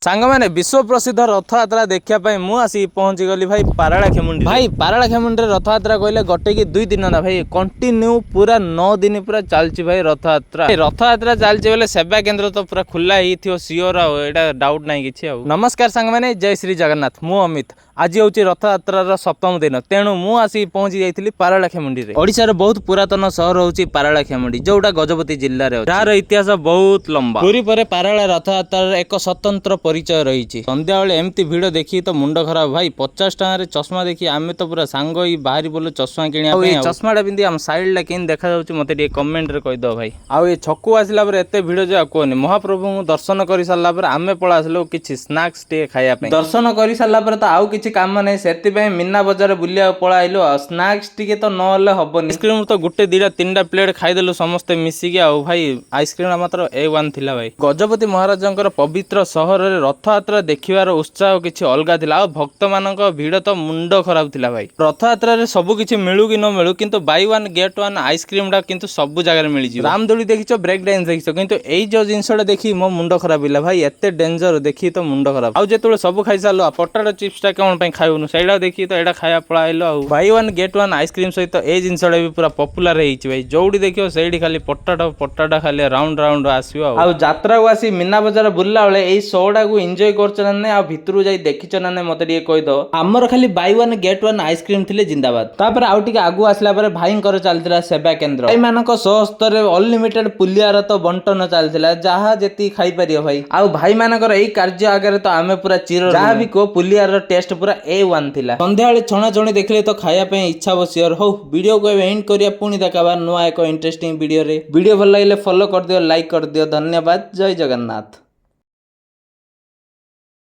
सांग मैंने विश्व प्रसिद्ध रथयात्रा देखा मु आसी पहुंची गली भाई पाराला खेमुंडी भाई पाराला खेमुंडी रथयात्रा कहले गोटे कि 2 दिन ना भाई कंटिन्यू पूरा 9 दिन पूरा चलची भाई रथयात्रा रथयात्रा चलची बोले सेवा केंद्र तो पूरा खुला ही थियो सियोर एटा डाउट नहीं किछि आ नमस्कार सांग मैंने जय श्री जगन्नाथ मु अमित आज हूँ रथयात्रा सप्तम दिन तेणु मु आसी पहुंची जाइली पाराला खेमुंडी रे ओडिशा रे बहुत पुरातन सहर होची पाराला खेमुंडी जोटा गजपति जिल्ला रे जार इतिहास बहुत लंबा पूरी परे पाराला रथयात्रा एक स्वतंत्र परिचय रही संध्या बेले एमती भिड़ देखी तो मुंड खराब भाई 50 टଙ୍କା रे चश्मा देखी आमे तो पूरा सांग ही बाहरी बोलो चश्मा किनिया पे चश्मा टा पिंदी हम साइड ला केन देखा जाउची मते टे कमेंट रे कहि दो भाई आ ए छक्कू आसिला पर एते भिड़ जे कोनी महाप्रभु को दर्शन करि साला पर आमे पळा आसलो किछि स्नैक्स टे खाया पे दर्शन करि साला पर तो आउ किछि काम नै सेति पे मीना बाजार बुलिया पळा आइलो स्नैक्स टिके तो नले हबनी आइसक्रीम तो गुटे दीटा तीनटा प्लेट खाइ देलु समस्त मिसी के आ भाई आइसक्रीम मात्र A1 थिला भाई गजपति महाराजंकर पवित्र सहर रे रथयात्रा देखिबार उत्साह किछि अलगा थिला आ भक्त मानक भिड़ तो मुंड खराब थिला भाई रथयात्रा रे सब किछि मिलु कि न मिलु किंतु bye one get one ice cream डा किंतु सब जगह रे मिलि जिवो रामदोली देखिछो ब्रेक डांस देखिछो किंतु एई जो जिंसडा देखि मो मुंड खराब हिला भाई एते डेंजर देखि तो मुंड खराब आ जेतुळे सब खाइ सालो पोटाटो चिप्स टा कोन पई खाइउनु सेडा देखि तो एडा खाया पळा आइलो आ buy one get one ice cream सहित ए जिंसडा भी पूरा पॉपुलर हेइछि भाई जोडी देखियो सेडी खाली पोटाटो खाली राउंड राउंड आसीबो आ यात्रा को आसी मीना बाजार बुल्ला बेले एई शोडा को एन्जॉय करछन नै आ भितरु जाई देखिछ ना नै मते टिके कहि दो हमर खाली bye one get one ice cream थिले जिंदाबाद तापर आउ टिके आगु आसला पर भाई कर चलतिला सेवा केंद्र भाई मानक सहस्तर अनलिमिटेड पुलियार तो बंटन चलतिला जहा जेती खाइ परियो भाई आ भाई मानकर एई कार्य आगे तो आमे पूरा चिर जहा भी को पुलियार टेस्ट पूरा A1 थिला संध्या बेले छणा छणी देखले तो खाया पे इच्छा बसियर हो वीडियो को एंड करिया पुनी देखाबा नुआ एक इंटरेस्टिंग वीडियो रे वीडियो भल लागले फॉलो कर दियो लाइक कर दियो धन्यवाद जय जगन्नाथ।